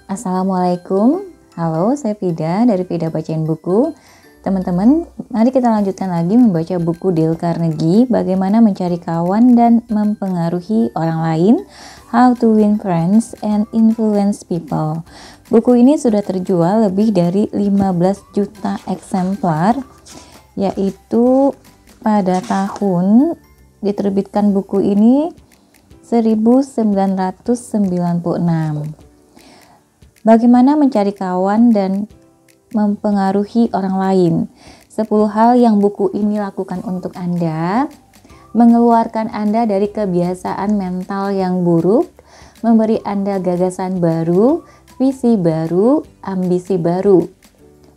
Assalamualaikum, halo saya Fida dari Fida Bacain Buku. Teman-teman, mari kita lanjutkan lagi membaca buku Dale Carnegie, Bagaimana Mencari Kawan dan Mempengaruhi Orang Lain, How to Win Friends and Influence People. Buku ini sudah terjual lebih dari 15 juta eksemplar, yaitu pada tahun diterbitkan buku ini 1996. Bagaimana mencari kawan dan mempengaruhi orang lain. 10 hal yang buku ini lakukan untuk Anda, mengeluarkan Anda dari kebiasaan mental yang buruk, memberi Anda gagasan baru, visi baru, ambisi baru.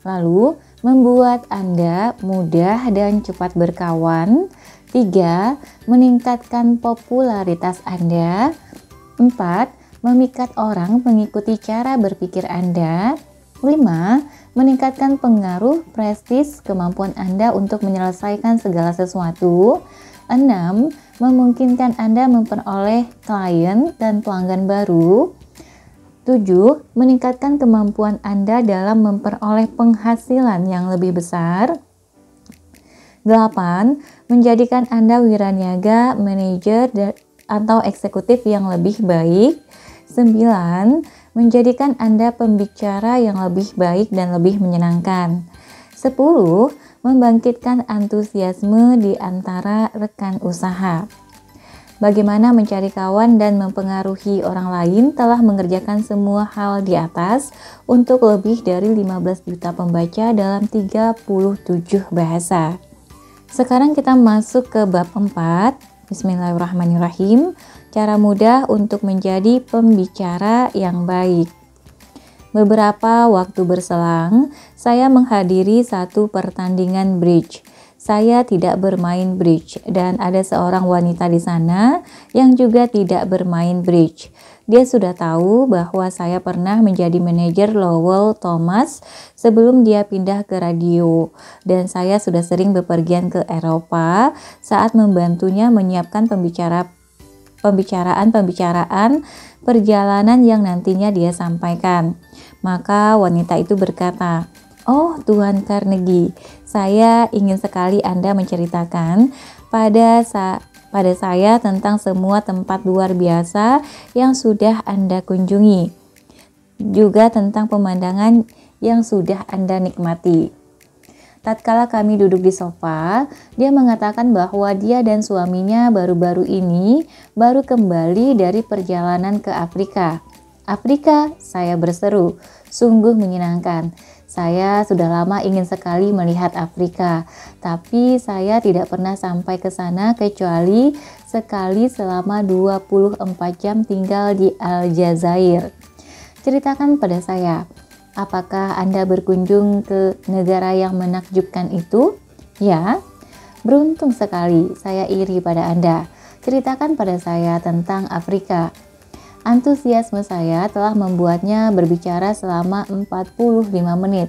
Lalu, membuat Anda mudah dan cepat berkawan. 3. Meningkatkan popularitas Anda. 4. Memikat orang mengikuti cara berpikir Anda. 5. Meningkatkan pengaruh, prestis, kemampuan Anda untuk menyelesaikan segala sesuatu. 6. Memungkinkan Anda memperoleh klien dan pelanggan baru. 7. Meningkatkan kemampuan Anda dalam memperoleh penghasilan yang lebih besar. 8. Menjadikan Anda wiraniaga, manajer, atau eksekutif yang lebih baik. 9. Menjadikan Anda pembicara yang lebih baik dan lebih menyenangkan. 10. Membangkitkan antusiasme di antara rekan usaha. Bagaimana mencari kawan dan mempengaruhi orang lain telah mengerjakan semua hal di atas untuk lebih dari 15 juta pembaca dalam 37 bahasa. Sekarang kita masuk ke bab 4. Bismillahirrahmanirrahim. Cara mudah untuk menjadi pembicara yang baik. Beberapa waktu berselang, saya menghadiri satu pertandingan bridge. Saya tidak bermain bridge dan ada seorang wanita di sana yang juga tidak bermain bridge. Dia sudah tahu bahwa saya pernah menjadi manajer Lowell Thomas sebelum dia pindah ke radio, dan saya sudah sering bepergian ke Eropa saat membantunya menyiapkan pembicaraan perjalanan yang nantinya dia sampaikan. Maka wanita itu berkata, "Oh Tuan Carnegie, saya ingin sekali Anda menceritakan pada saya tentang semua tempat luar biasa yang sudah Anda kunjungi, juga tentang pemandangan yang sudah Anda nikmati." Tatkala kami duduk di sofa, dia mengatakan bahwa dia dan suaminya baru-baru ini baru kembali dari perjalanan ke Afrika. "Afrika," saya berseru, "sungguh menyenangkan. Saya sudah lama ingin sekali melihat Afrika, tapi saya tidak pernah sampai ke sana kecuali sekali selama 24 jam tinggal di Aljazair. Ceritakan pada saya, apakah Anda berkunjung ke negara yang menakjubkan itu?" "Ya." "Beruntung sekali, saya iri pada Anda. Ceritakan pada saya tentang Afrika." Antusiasme saya telah membuatnya berbicara selama 45 menit.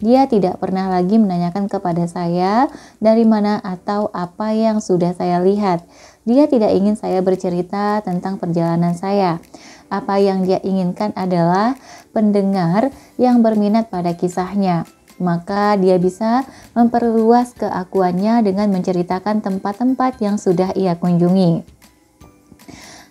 Dia tidak pernah lagi menanyakan kepada saya dari mana atau apa yang sudah saya lihat. Dia tidak ingin saya bercerita tentang perjalanan saya. Apa yang dia inginkan adalah pendengar yang berminat pada kisahnya. Maka dia bisa memperluas keakuannya dengan menceritakan tempat-tempat yang sudah ia kunjungi.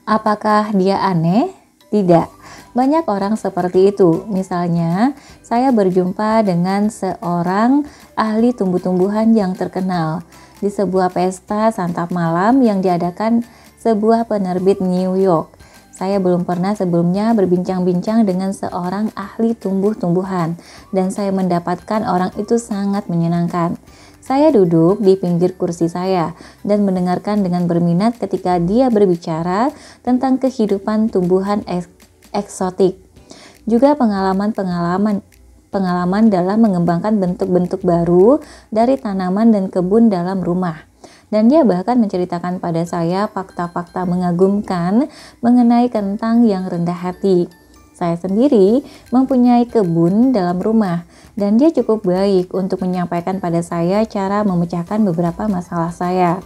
Apakah dia aneh? Tidak. Banyak orang seperti itu. Misalnya, saya berjumpa dengan seorang ahli tumbuh-tumbuhan yang terkenal di sebuah pesta santap malam yang diadakan sebuah penerbit New York. Saya belum pernah sebelumnya berbincang-bincang dengan seorang ahli tumbuh-tumbuhan, dan saya mendapatkan orang itu sangat menyenangkan. Saya duduk di pinggir kursi saya dan mendengarkan dengan berminat ketika dia berbicara tentang kehidupan tumbuhan eksotik. Juga pengalaman dalam mengembangkan bentuk-bentuk baru dari tanaman dan kebun dalam rumah. Dan dia bahkan menceritakan pada saya fakta-fakta mengagumkan mengenai kentang yang rendah hati. Saya sendiri mempunyai kebun dalam rumah, dan dia cukup baik untuk menyampaikan pada saya cara memecahkan beberapa masalah saya.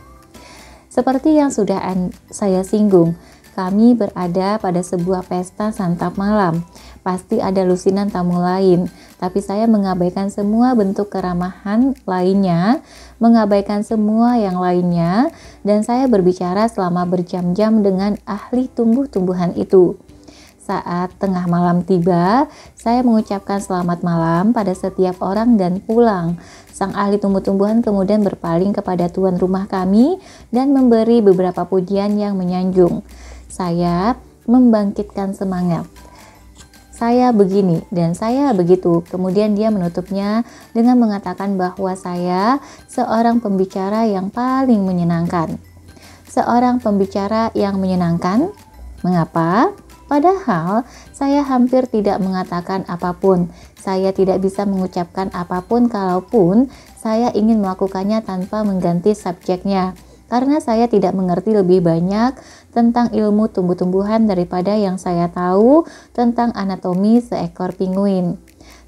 Seperti yang sudah saya singgung, kami berada pada sebuah pesta santap malam. Pasti ada lusinan tamu lain, tapi saya mengabaikan semua bentuk keramahan lainnya, mengabaikan semua yang lainnya, dan saya berbicara selama berjam-jam dengan ahli tumbuh-tumbuhan itu. Saat tengah malam tiba, saya mengucapkan selamat malam pada setiap orang dan pulang. Sang ahli tumbuh-tumbuhan kemudian berpaling kepada tuan rumah kami dan memberi beberapa pujian yang menyanjung. Saya membangkitkan semangat. Saya begini dan saya begitu. Kemudian dia menutupnya dengan mengatakan bahwa saya seorang pembicara yang paling menyenangkan. Seorang pembicara yang menyenangkan? Mengapa? Padahal saya hampir tidak mengatakan apapun. Saya tidak bisa mengucapkan apapun kalaupun saya ingin melakukannya tanpa mengganti subjeknya. Karena saya tidak mengerti lebih banyak tentang ilmu tumbuh-tumbuhan daripada yang saya tahu tentang anatomi seekor penguin.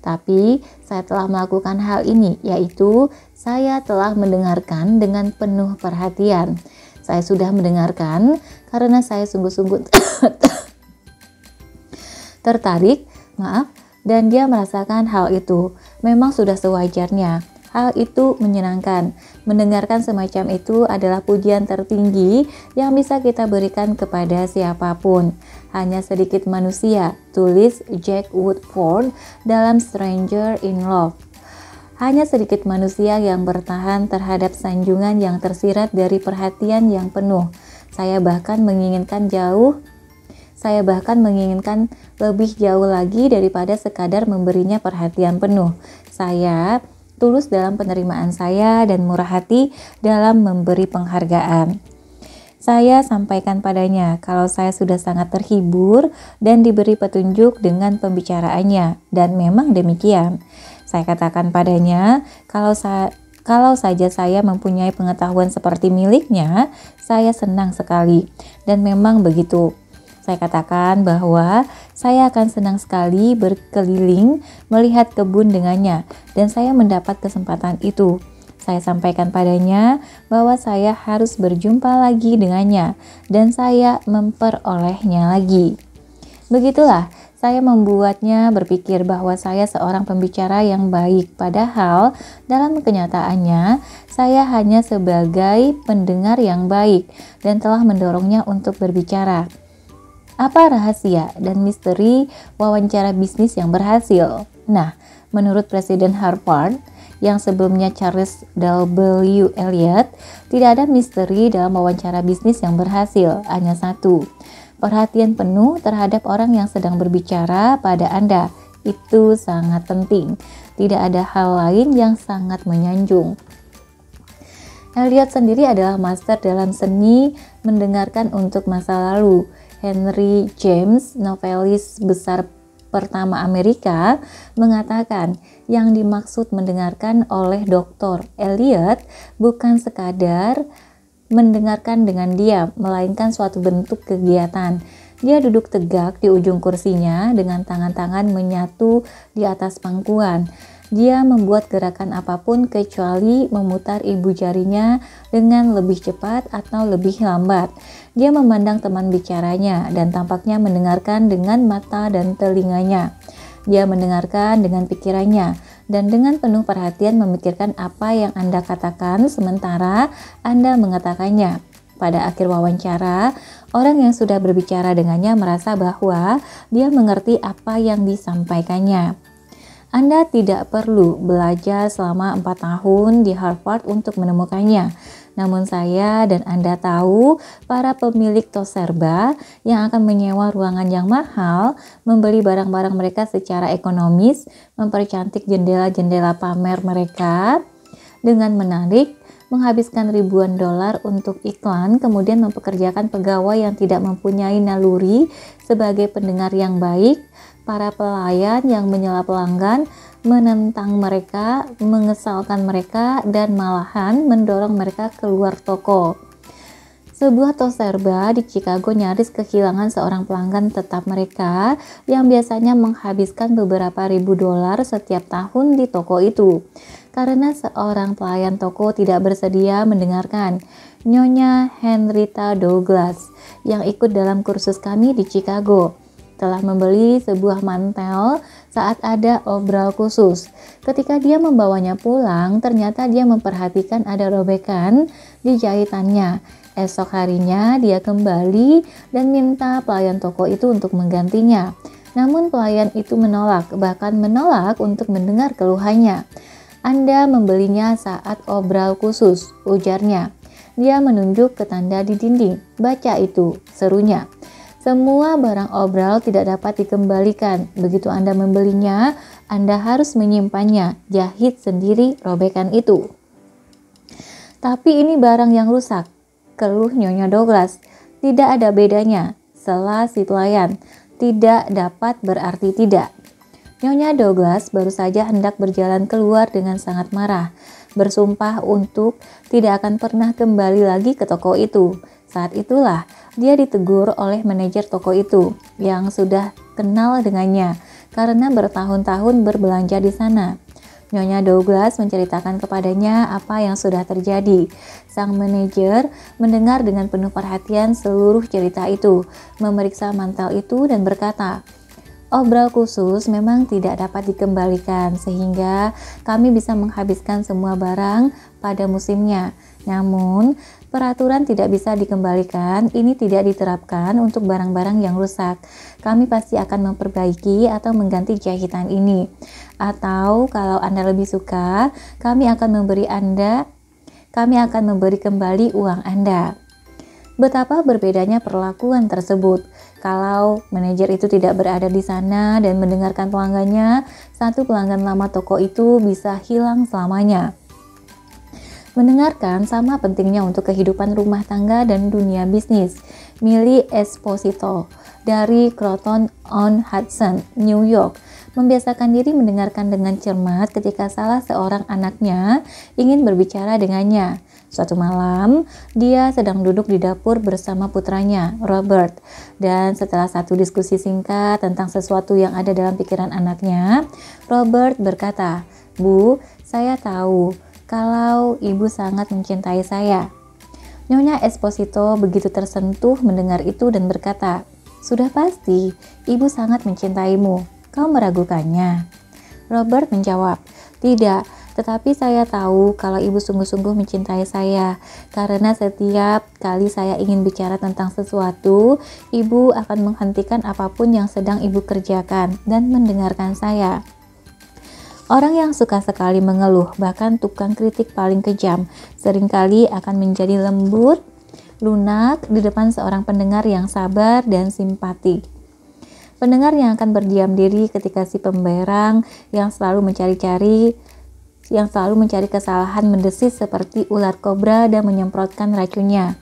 Tapi saya telah melakukan hal ini, yaitu saya telah mendengarkan dengan penuh perhatian. Saya sudah mendengarkan karena saya sungguh-sungguh tertarik, dan dia merasakan hal itu. Memang sudah sewajarnya. Hal itu menyenangkan. Mendengarkan semacam itu adalah pujian tertinggi yang bisa kita berikan kepada siapapun. Hanya sedikit manusia, tulis Jack Woodford dalam Stranger in Love. Hanya sedikit manusia yang bertahan terhadap sanjungan yang tersirat dari perhatian yang penuh. Saya bahkan menginginkan lebih jauh lagi daripada sekadar memberinya perhatian penuh. Saya tulus dalam penerimaan saya dan murah hati dalam memberi penghargaan. Saya sampaikan padanya kalau saya sudah sangat terhibur dan diberi petunjuk dengan pembicaraannya, dan memang demikian. Saya katakan padanya kalau saja saya mempunyai pengetahuan seperti miliknya, saya senang sekali, dan memang begitu. Saya katakan bahwa saya akan senang sekali berkeliling melihat kebun dengannya, dan saya mendapat kesempatan itu. Saya sampaikan padanya bahwa saya harus berjumpa lagi dengannya, dan saya memperolehnya lagi. Begitulah, saya membuatnya berpikir bahwa saya seorang pembicara yang baik, padahal dalam kenyataannya saya hanya sebagai pendengar yang baik dan telah mendorongnya untuk berbicara. Apa rahasia dan misteri wawancara bisnis yang berhasil? Nah, menurut Presiden Harvard yang sebelumnya Charles W. Eliot, tidak ada misteri dalam wawancara bisnis yang berhasil, hanya satu. Perhatian penuh terhadap orang yang sedang berbicara pada Anda. Itu sangat penting. Tidak ada hal lain yang sangat menyanjung. Eliot sendiri adalah master dalam seni mendengarkan untuk masa lalu. Henry James, novelis besar pertama Amerika, mengatakan yang dimaksud mendengarkan oleh Dr. Eliot bukan sekadar mendengarkan dengan diam, melainkan suatu bentuk kegiatan. Dia duduk tegak di ujung kursinya dengan tangan-tangan menyatu di atas pangkuan. Dia membuat gerakan apapun kecuali memutar ibu jarinya dengan lebih cepat atau lebih lambat. Dia memandang teman bicaranya dan tampaknya mendengarkan dengan mata dan telinganya. Dia mendengarkan dengan pikirannya dan dengan penuh perhatian memikirkan apa yang Anda katakan sementara Anda mengatakannya. Pada akhir wawancara, orang yang sudah berbicara dengannya merasa bahwa dia mengerti apa yang disampaikannya. Anda tidak perlu belajar selama 4 tahun di Harvard untuk menemukannya. Namun saya dan Anda tahu para pemilik toserba yang akan menyewa ruangan yang mahal, membeli barang-barang mereka secara ekonomis, mempercantik jendela-jendela pamer mereka dengan menarik, menghabiskan ribuan dolar untuk iklan, kemudian mempekerjakan pegawai yang tidak mempunyai naluri sebagai pendengar yang baik, para pelayan yang menyela pelanggan, menentang mereka, mengesalkan mereka, dan malahan mendorong mereka keluar toko. Sebuah toserba di Chicago nyaris kehilangan seorang pelanggan tetap mereka yang biasanya menghabiskan beberapa ribu dolar setiap tahun di toko itu. Karena seorang pelayan toko tidak bersedia mendengarkan. Nyonya Henrietta Douglas yang ikut dalam kursus kami di Chicago. telah membeli sebuah mantel saat ada obral khusus. Ketika dia membawanya pulang, ternyata dia memperhatikan ada robekan di jahitannya. Esok harinya dia kembali dan minta pelayan toko itu untuk menggantinya. Namun pelayan itu menolak, bahkan menolak untuk mendengar keluhannya. Anda membelinya saat obral khusus, ujarnya. Dia menunjuk ke tanda di dinding. Baca itu, serunya. Semua barang obral tidak dapat dikembalikan. Begitu Anda membelinya, Anda harus menyimpannya. Jahit sendiri robekan itu. Tapi ini barang yang rusak, keluh Nyonya Douglas. Tidak ada bedanya, sela si pelayan. Tidak dapat berarti tidak. Nyonya Douglas baru saja hendak berjalan keluar dengan sangat marah, bersumpah untuk tidak akan pernah kembali lagi ke toko itu. Saat itulah dia ditegur oleh manajer toko itu yang sudah kenal dengannya karena bertahun-tahun berbelanja di sana. Nyonya Douglas menceritakan kepadanya apa yang sudah terjadi. Sang manajer mendengar dengan penuh perhatian seluruh cerita itu, memeriksa mantel itu dan berkata, obral khusus memang tidak dapat dikembalikan sehingga kami bisa menghabiskan semua barang pada musimnya. Namun, peraturan tidak bisa dikembalikan ini tidak diterapkan untuk barang-barang yang rusak. Kami pasti akan memperbaiki atau mengganti jahitan ini. Atau kalau Anda lebih suka, kami akan memberi kembali uang Anda. Betapa berbedanya perlakuan tersebut. Kalau manajer itu tidak berada di sana dan mendengarkan pelanggannya, satu pelanggan lama toko itu bisa hilang selamanya. Mendengarkan sama pentingnya untuk kehidupan rumah tangga dan dunia bisnis. Millie Esposito dari Croton-on-Hudson, New York, membiasakan diri mendengarkan dengan cermat ketika salah seorang anaknya ingin berbicara dengannya. Suatu malam, dia sedang duduk di dapur bersama putranya, Robert. Dan setelah satu diskusi singkat tentang sesuatu yang ada dalam pikiran anaknya, Robert berkata, "Bu, saya tahu kalau ibu sangat mencintai saya." Nyonya Esposito begitu tersentuh mendengar itu dan berkata, "Sudah pasti, ibu sangat mencintaimu. Kau meragukannya?" Robert menjawab, "Tidak. Tetapi saya tahu kalau ibu sungguh-sungguh mencintai saya, karena setiap kali saya ingin bicara tentang sesuatu, ibu akan menghentikan apapun yang sedang ibu kerjakan dan mendengarkan saya." Orang yang suka sekali mengeluh, bahkan tukang kritik paling kejam, seringkali akan menjadi lembut, lunak di depan seorang pendengar yang sabar dan simpatik. Pendengar yang akan berdiam diri ketika si pemberang yang selalu mencari kesalahan mendesis seperti ular kobra dan menyemprotkan racunnya.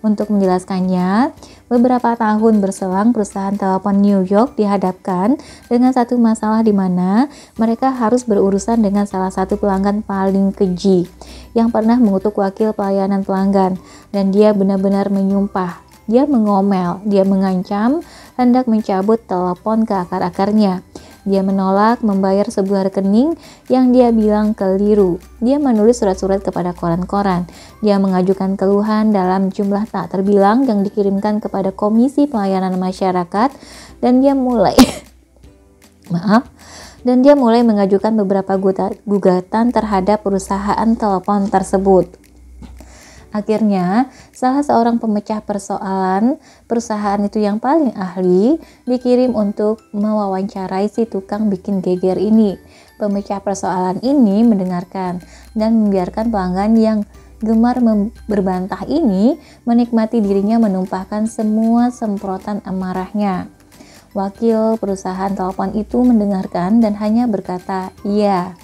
Untuk menjelaskannya, beberapa tahun berselang perusahaan telepon New York dihadapkan dengan satu masalah di mana mereka harus berurusan dengan salah satu pelanggan paling keji yang pernah mengutuk wakil pelayanan pelanggan, dan dia benar-benar menyumpah, dia mengomel, dia mengancam hendak mencabut telepon ke akar-akarnya. Dia menolak membayar sebuah rekening yang dia bilang keliru. Dia menulis surat-surat kepada koran-koran. Dia mengajukan keluhan dalam jumlah tak terbilang yang dikirimkan kepada Komisi Pelayanan Masyarakat, dan dia mulai mengajukan beberapa gugatan terhadap perusahaan telepon tersebut. Akhirnya, salah seorang pemecah persoalan perusahaan itu yang paling ahli dikirim untuk mewawancarai si tukang bikin geger ini. Pemecah persoalan ini mendengarkan dan membiarkan pelanggan yang gemar berbantah ini menikmati dirinya menumpahkan semua semprotan amarahnya. Wakil perusahaan telepon itu mendengarkan dan hanya berkata, "Iya."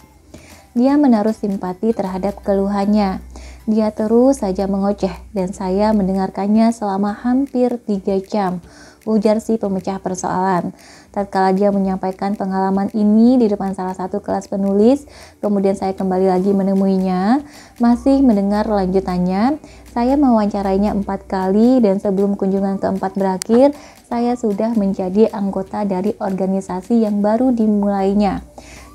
Dia menaruh simpati terhadap keluhannya. Dia terus saja mengoceh dan saya mendengarkannya selama hampir 3 jam, ujar si pemecah persoalan. Tatkala dia menyampaikan pengalaman ini di depan salah satu kelas penulis, kemudian saya kembali lagi menemuinya, masih mendengar lanjutannya. Saya mewawancarainya 4 kali dan sebelum kunjungan keempat berakhir, saya sudah menjadi anggota dari organisasi yang baru dimulainya.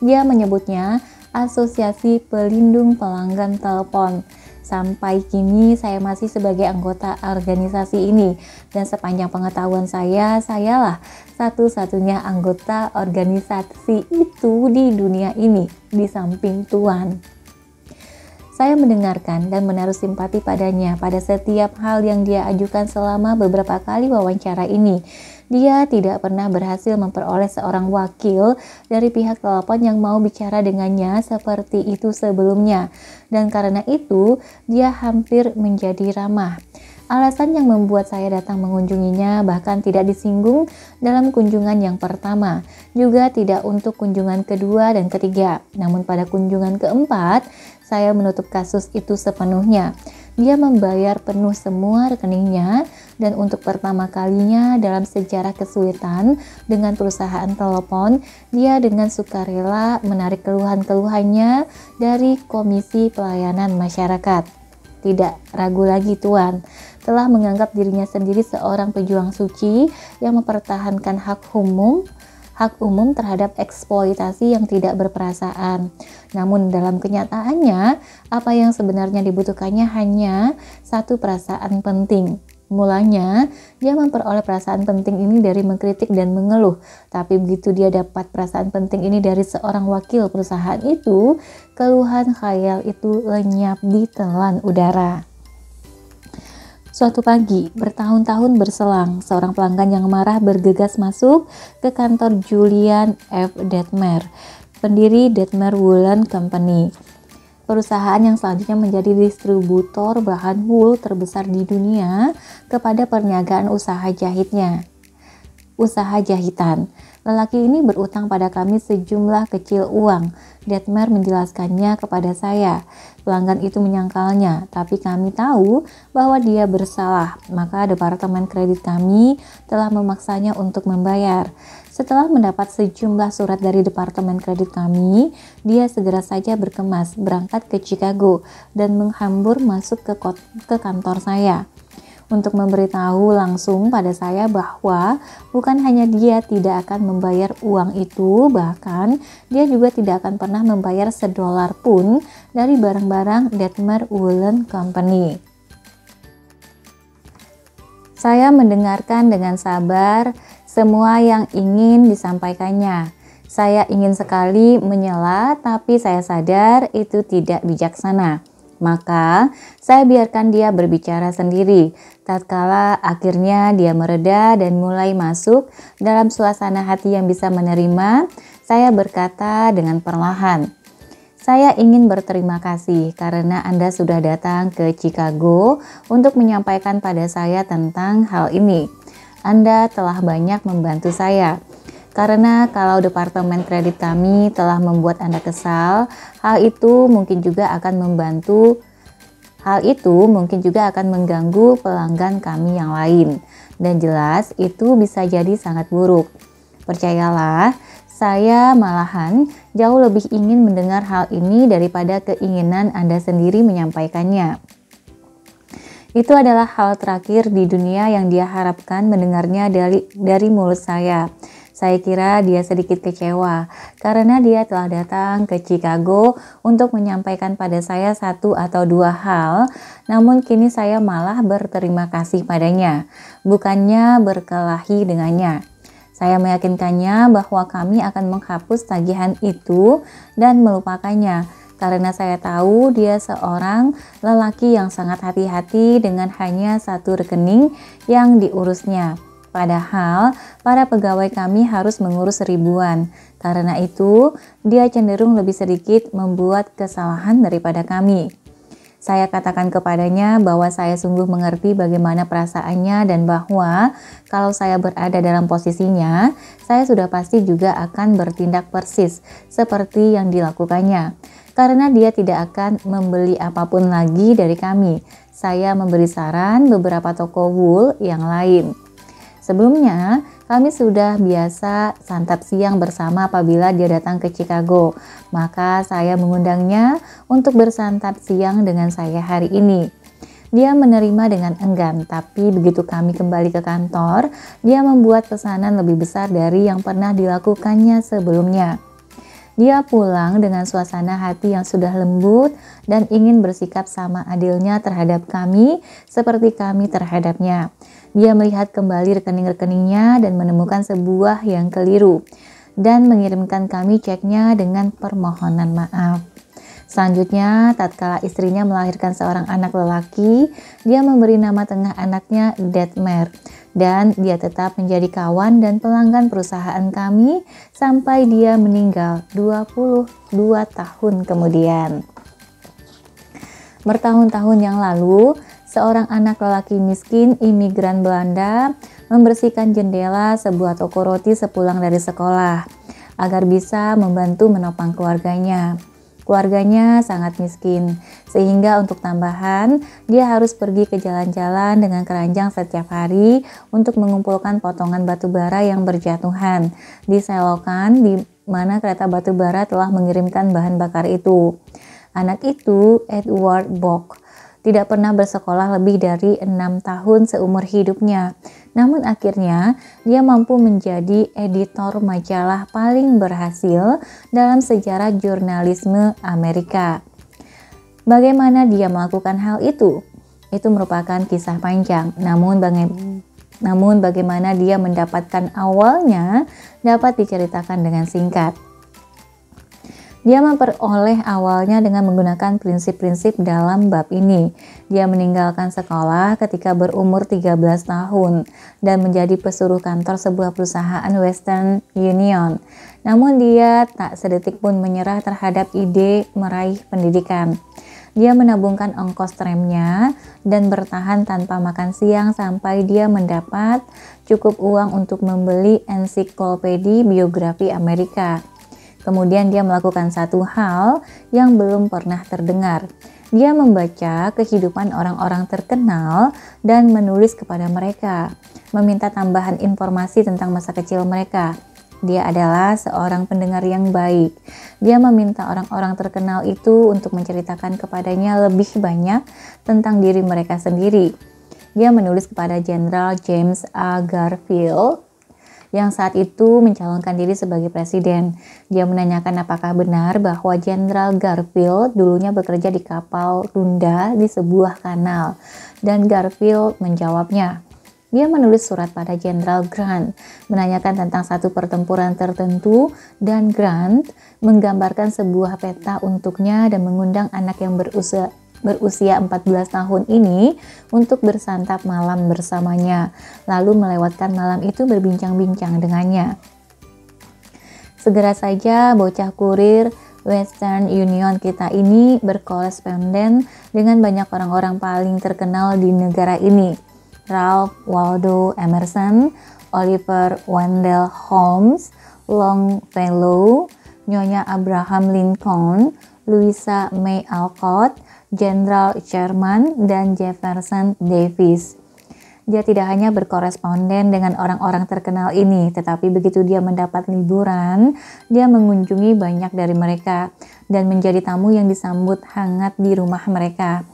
Dia menyebutnya Asosiasi Pelindung Pelanggan Telepon. Sampai kini saya masih sebagai anggota organisasi ini, dan sepanjang pengetahuan saya, sayalah satu-satunya anggota organisasi itu di dunia ini, di samping Tuan. Saya mendengarkan dan menaruh simpati padanya pada setiap hal yang dia ajukan selama beberapa kali wawancara ini. Dia tidak pernah berhasil memperoleh seorang wakil dari pihak telepon yang mau bicara dengannya seperti itu sebelumnya. Dan karena itu, dia hampir menjadi ramah. Alasan yang membuat saya datang mengunjunginya bahkan tidak disinggung dalam kunjungan yang pertama, juga tidak untuk kunjungan kedua dan ketiga. Namun pada kunjungan keempat, saya menutup kasus itu sepenuhnya. Dia membayar penuh semua rekeningnya, dan untuk pertama kalinya dalam sejarah kesulitan dengan perusahaan telepon, dia dengan sukarela menarik keluhan-keluhannya dari Komisi Pelayanan Masyarakat. Tidak ragu lagi Tuan, telah menganggap dirinya sendiri seorang pejuang suci yang mempertahankan hak umum terhadap eksploitasi yang tidak berperasaan. Namun dalam kenyataannya, apa yang sebenarnya dibutuhkannya hanya satu perasaan penting. Mulanya, dia memperoleh perasaan penting ini dari mengkritik dan mengeluh. Tapi begitu dia dapat perasaan penting ini dari seorang wakil perusahaan itu, keluhan khayal itu lenyap ditelan udara. Suatu pagi, bertahun-tahun berselang, seorang pelanggan yang marah bergegas masuk ke kantor Julian F. Detmer, pendiri Detmer Woolen Company, perusahaan yang selanjutnya menjadi distributor bahan wool terbesar di dunia kepada perniagaan usaha jahitan. Lelaki ini berutang pada kami sejumlah kecil uang. Detmer menjelaskannya kepada saya. Pelanggan itu menyangkalnya, tapi kami tahu bahwa dia bersalah. Maka departemen kredit kami telah memaksanya untuk membayar. Setelah mendapat sejumlah surat dari departemen kredit kami, dia segera saja berkemas berangkat ke Chicago dan menghambur masuk ke kantor saya untuk memberitahu langsung pada saya bahwa bukan hanya dia tidak akan membayar uang itu, bahkan dia juga tidak akan pernah membayar $1 pun dari barang-barang Detmer Woolen Company. Saya mendengarkan dengan sabar semua yang ingin disampaikannya. Saya ingin sekali menyela, tapi saya sadar itu tidak bijaksana. Maka saya biarkan dia berbicara sendiri. Tatkala akhirnya dia mereda dan mulai masuk dalam suasana hati yang bisa menerima, saya berkata dengan perlahan, "Saya ingin berterima kasih karena Anda sudah datang ke Chicago untuk menyampaikan pada saya tentang hal ini. Anda telah banyak membantu saya. Karena kalau departemen kredit kami telah membuat Anda kesal, hal itu mungkin juga akan mengganggu pelanggan kami yang lain. Dan jelas itu bisa jadi sangat buruk. Percayalah, saya malahan jauh lebih ingin mendengar hal ini daripada keinginan Anda sendiri menyampaikannya. Itu adalah hal terakhir di dunia yang dia harapkan mendengarnya dari mulut saya. Saya kira dia sedikit kecewa karena dia telah datang ke Chicago untuk menyampaikan pada saya 1 atau 2 hal, namun kini saya malah berterima kasih padanya, bukannya berkelahi dengannya. Saya meyakinkannya bahwa kami akan menghapus tagihan itu dan melupakannya, karena saya tahu dia seorang lelaki yang sangat hati-hati dengan hanya 1 rekening yang diurusnya. Padahal para pegawai kami harus mengurus ribuan. Karena itu, dia cenderung lebih sedikit membuat kesalahan daripada kami. Saya katakan kepadanya bahwa saya sungguh mengerti bagaimana perasaannya dan bahwa kalau saya berada dalam posisinya, saya sudah pasti juga akan bertindak persis seperti yang dilakukannya. Karena dia tidak akan membeli apapun lagi dari kami. Saya memberi saran beberapa toko wool yang lain. Sebelumnya, kami sudah biasa santap siang bersama apabila dia datang ke Chicago. Maka saya mengundangnya untuk bersantap siang dengan saya hari ini. Dia menerima dengan enggan, tapi begitu kami kembali ke kantor, dia membuat pesanan lebih besar dari yang pernah dilakukannya sebelumnya. Dia pulang dengan suasana hati yang sudah lembut dan ingin bersikap sama adilnya terhadap kami seperti kami terhadapnya. Dia melihat kembali rekening-rekeningnya dan menemukan sebuah yang keliru dan mengirimkan kami ceknya dengan permohonan maaf. Selanjutnya, tatkala istrinya melahirkan seorang anak lelaki, dia memberi nama tengah anaknya Detmer, dan dia tetap menjadi kawan dan pelanggan perusahaan kami sampai dia meninggal 22 tahun kemudian. Bertahun-tahun yang lalu, seorang anak lelaki miskin imigran Belanda membersihkan jendela sebuah toko roti sepulang dari sekolah agar bisa membantu menopang keluarganya. Keluarganya sangat miskin, sehingga untuk tambahan, dia harus pergi ke jalan-jalan dengan keranjang setiap hari untuk mengumpulkan potongan batu bara yang berjatuhan di selokan di mana kereta batu bara telah mengirimkan bahan bakar itu. Anak itu, Edward Bock, tidak pernah bersekolah lebih dari 6 tahun seumur hidupnya. Namun akhirnya dia mampu menjadi editor majalah paling berhasil dalam sejarah jurnalisme Amerika. Bagaimana dia melakukan hal itu? Itu merupakan kisah panjang, namun bagaimana dia mendapatkan awalnya dapat diceritakan dengan singkat. Dia memperoleh awalnya dengan menggunakan prinsip-prinsip dalam bab ini. Dia meninggalkan sekolah ketika berumur 13 tahun dan menjadi pesuruh kantor sebuah perusahaan Western Union. Namun dia tak sedetik pun menyerah terhadap ide meraih pendidikan. Dia menabungkan ongkos tramnya dan bertahan tanpa makan siang sampai dia mendapat cukup uang untuk membeli ensiklopedi biografi Amerika. Kemudian dia melakukan satu hal yang belum pernah terdengar. Dia membaca kehidupan orang-orang terkenal dan menulis kepada mereka, meminta tambahan informasi tentang masa kecil mereka. Dia adalah seorang pendengar yang baik. Dia meminta orang-orang terkenal itu untuk menceritakan kepadanya lebih banyak tentang diri mereka sendiri. Dia menulis kepada Jenderal James A. Garfield yang saat itu mencalonkan diri sebagai presiden. Dia menanyakan apakah benar bahwa Jenderal Garfield dulunya bekerja di kapal tunda di sebuah kanal, dan Garfield menjawabnya. Dia menulis surat pada Jenderal Grant, menanyakan tentang satu pertempuran tertentu, dan Grant menggambarkan sebuah peta untuknya dan mengundang anak yang berusia 14 tahun ini untuk bersantap malam bersamanya, lalu melewatkan malam itu berbincang-bincang dengannya. Segera saja bocah kurir Western Union kita ini berkoresponden dengan banyak orang-orang paling terkenal di negara ini. Ralph Waldo Emerson, Oliver Wendell Holmes, Longfellow, Nyonya Abraham Lincoln, Louisa May Alcott, Jenderal Sherman, dan Jefferson Davis. Dia tidak hanya berkoresponden dengan orang-orang terkenal ini, tetapi begitu dia mendapat liburan, dia mengunjungi banyak dari mereka dan menjadi tamu yang disambut hangat di rumah mereka.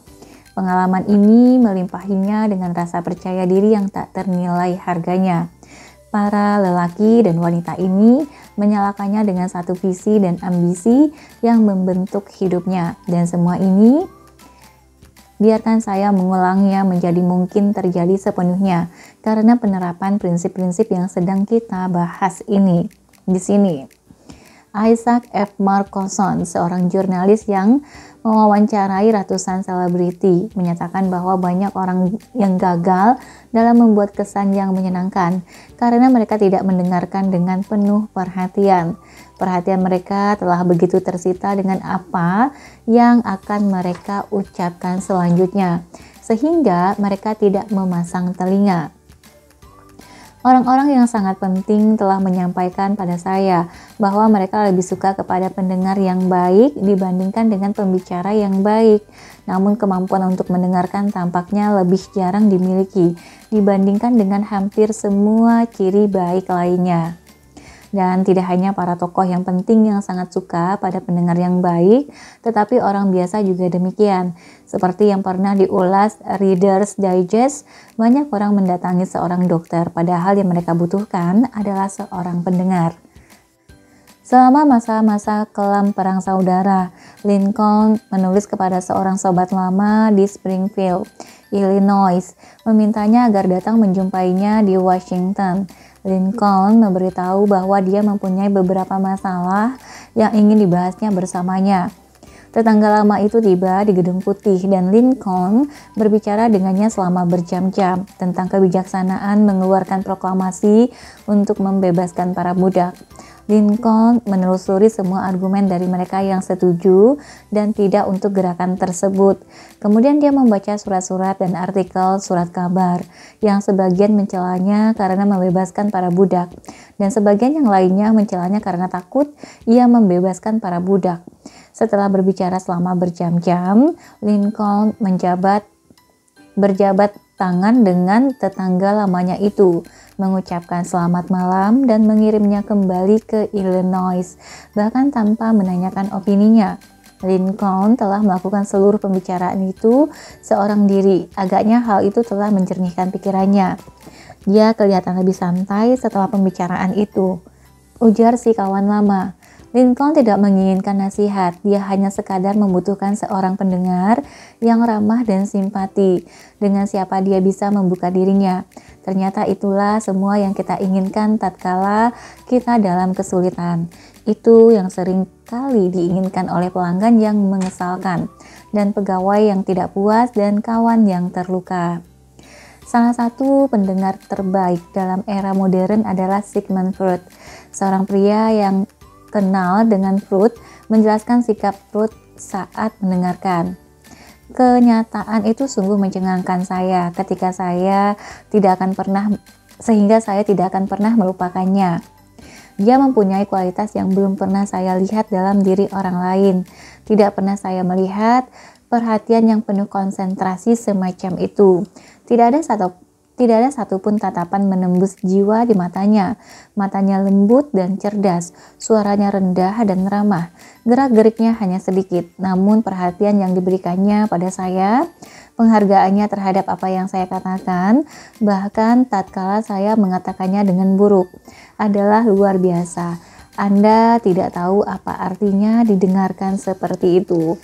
Pengalaman ini melimpahinya dengan rasa percaya diri yang tak ternilai harganya. Para lelaki dan wanita ini menyalakannya dengan satu visi dan ambisi yang membentuk hidupnya, dan semua ini biarkan saya mengulangnya menjadi mungkin terjadi sepenuhnya karena penerapan prinsip-prinsip yang sedang kita bahas ini di sini. Isaac F. Marcosson, seorang jurnalis yang mewawancarai ratusan selebriti, menyatakan bahwa banyak orang yang gagal dalam membuat kesan yang menyenangkan karena mereka tidak mendengarkan dengan penuh perhatian. Perhatian mereka telah begitu tersita dengan apa yang akan mereka ucapkan selanjutnya, sehingga mereka tidak memasang telinga. Orang-orang yang sangat penting telah menyampaikan pada saya bahwa mereka lebih suka kepada pendengar yang baik dibandingkan dengan pembicara yang baik. Namun kemampuan untuk mendengarkan tampaknya lebih jarang dimiliki dibandingkan dengan hampir semua ciri baik lainnya. Dan tidak hanya para tokoh yang penting yang sangat suka pada pendengar yang baik, tetapi orang biasa juga demikian. Seperti yang pernah diulas Reader's Digest, banyak orang mendatangi seorang dokter, padahal yang mereka butuhkan adalah seorang pendengar. Selama masa-masa kelam Perang Saudara, Lincoln menulis kepada seorang sobat lama di Springfield, Illinois, memintanya agar datang menjumpainya di Washington. Lincoln memberitahu bahwa dia mempunyai beberapa masalah yang ingin dibahasnya bersamanya. Tetangga lama itu tiba di Gedung Putih dan Lincoln berbicara dengannya selama berjam-jam tentang kebijaksanaan mengeluarkan proklamasi untuk membebaskan para budak. Lincoln menelusuri semua argumen dari mereka yang setuju dan tidak untuk gerakan tersebut. Kemudian dia membaca surat-surat dan artikel surat kabar yang sebagian mencelanya karena membebaskan para budak dan sebagian yang lainnya mencelanya karena takut ia membebaskan para budak. Setelah berbicara selama berjam-jam, Lincoln berjabat tangan dengan tetangga lamanya itu, mengucapkan selamat malam dan mengirimnya kembali ke Illinois, bahkan tanpa menanyakan opininya. Lincoln telah melakukan seluruh pembicaraan itu seorang diri. Agaknya hal itu telah menjernihkan pikirannya. Dia kelihatan lebih santai setelah pembicaraan itu, ujar si kawan lama. Lincoln tidak menginginkan nasihat, dia hanya sekadar membutuhkan seorang pendengar yang ramah dan simpati, dengan siapa dia bisa membuka dirinya. Ternyata itulah semua yang kita inginkan tatkala kita dalam kesulitan. Itu yang sering kali diinginkan oleh pelanggan yang mengesalkan, dan pegawai yang tidak puas dan kawan yang terluka. Salah satu pendengar terbaik dalam era modern adalah Sigmund Freud, seorang pria yang kenal dengan Freud, menjelaskan sikap Freud saat mendengarkan. Kenyataan itu sungguh mencengangkan saya sehingga saya tidak akan pernah melupakannya. Dia mempunyai kualitas yang belum pernah saya lihat dalam diri orang lain. Tidak pernah saya melihat perhatian yang penuh konsentrasi semacam itu. Tidak ada satupun tatapan menembus jiwa di matanya. Matanya lembut dan cerdas, suaranya rendah dan ramah. Gerak-geriknya hanya sedikit, namun perhatian yang diberikannya pada saya, penghargaannya terhadap apa yang saya katakan, bahkan tatkala saya mengatakannya dengan buruk, adalah luar biasa. Anda tidak tahu apa artinya didengarkan seperti itu.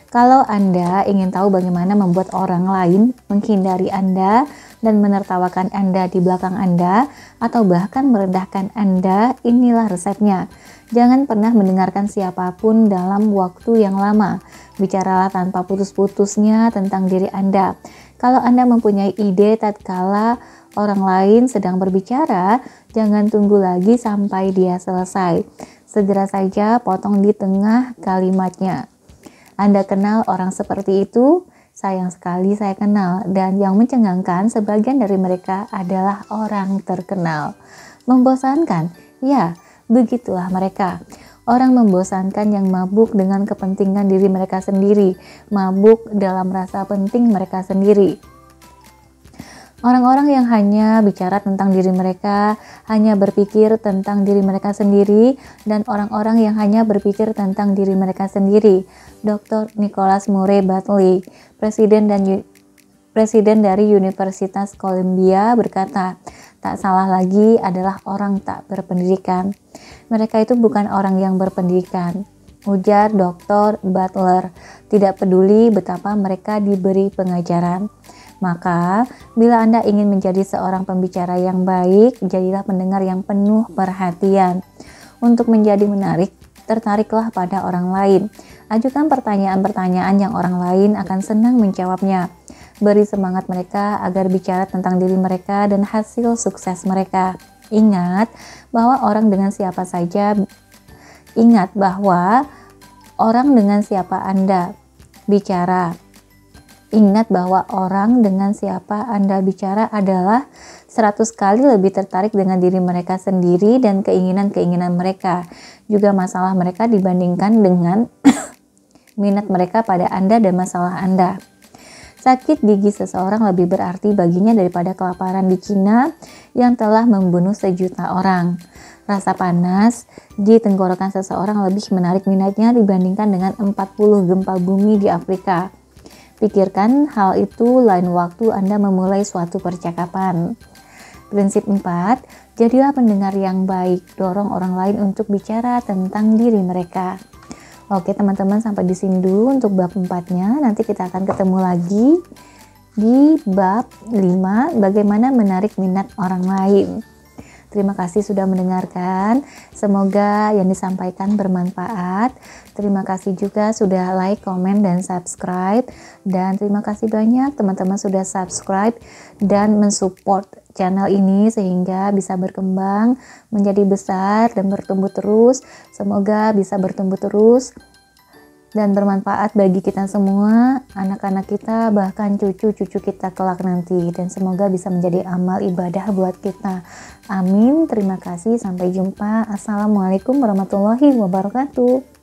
Kalau Anda ingin tahu bagaimana membuat orang lain menghindari Anda dan menertawakan Anda di belakang Anda, atau bahkan merendahkan Anda, inilah resepnya. Jangan pernah mendengarkan siapapun dalam waktu yang lama. Bicaralah tanpa putus-putusnya tentang diri Anda. Kalau Anda mempunyai ide tatkala orang lain sedang berbicara, jangan tunggu lagi sampai dia selesai. Segera saja potong di tengah kalimatnya. Anda kenal orang seperti itu? Sayang sekali saya kenal, dan yang mencengangkan sebagian dari mereka adalah orang terkenal. Membosankan? Ya, begitulah mereka. Orang membosankan yang mabuk dengan kepentingan diri mereka sendiri, mabuk dalam rasa penting mereka sendiri. Orang-orang yang hanya bicara tentang diri mereka, hanya berpikir tentang diri mereka sendiri, dan orang-orang yang hanya berpikir tentang diri mereka sendiri. Dr. Nicholas Murray Bartley, presiden dari Universitas Columbia, berkata, tak salah lagi adalah orang tak berpendidikan. Mereka itu bukan orang yang berpendidikan, ujar Dr. Butler, tidak peduli betapa mereka diberi pengajaran. Maka, bila Anda ingin menjadi seorang pembicara yang baik, jadilah pendengar yang penuh perhatian. Untuk menjadi menarik, tertariklah pada orang lain. Ajukan pertanyaan-pertanyaan yang orang lain akan senang menjawabnya. Beri semangat mereka agar bicara tentang diri mereka dan hasil sukses mereka. Ingat bahwa orang dengan siapa Anda bicara. Ingat bahwa orang dengan siapa Anda bicara adalah 100 kali lebih tertarik dengan diri mereka sendiri dan keinginan-keinginan mereka, juga masalah mereka dibandingkan dengan minat mereka pada Anda dan masalah Anda. Sakit gigi seseorang lebih berarti baginya daripada kelaparan di Cina yang telah membunuh sejuta orang. Rasa panas di tenggorokan seseorang lebih menarik minatnya dibandingkan dengan 40 gempa bumi di Afrika. Pikirkan hal itu lain waktu Anda memulai suatu percakapan. Prinsip 4, Jadilah pendengar yang baik, dorong orang lain untuk bicara tentang diri mereka. Oke teman-teman, sampai di sini dulu untuk bab 4-nya. Nanti kita akan ketemu lagi di bab 5, bagaimana menarik minat orang lain. Terima kasih sudah mendengarkan. Semoga yang disampaikan bermanfaat. Terima kasih juga sudah like, komen, dan subscribe. Dan terima kasih banyak teman-teman sudah subscribe dan mensupport channel ini sehingga bisa berkembang menjadi besar dan bertumbuh terus. Semoga bisa bertumbuh terus dan bermanfaat bagi kita semua, anak-anak kita, bahkan cucu-cucu kita kelak nanti. Dan semoga bisa menjadi amal ibadah buat kita. Amin. Terima kasih. Sampai jumpa. Assalamualaikum warahmatullahi wabarakatuh.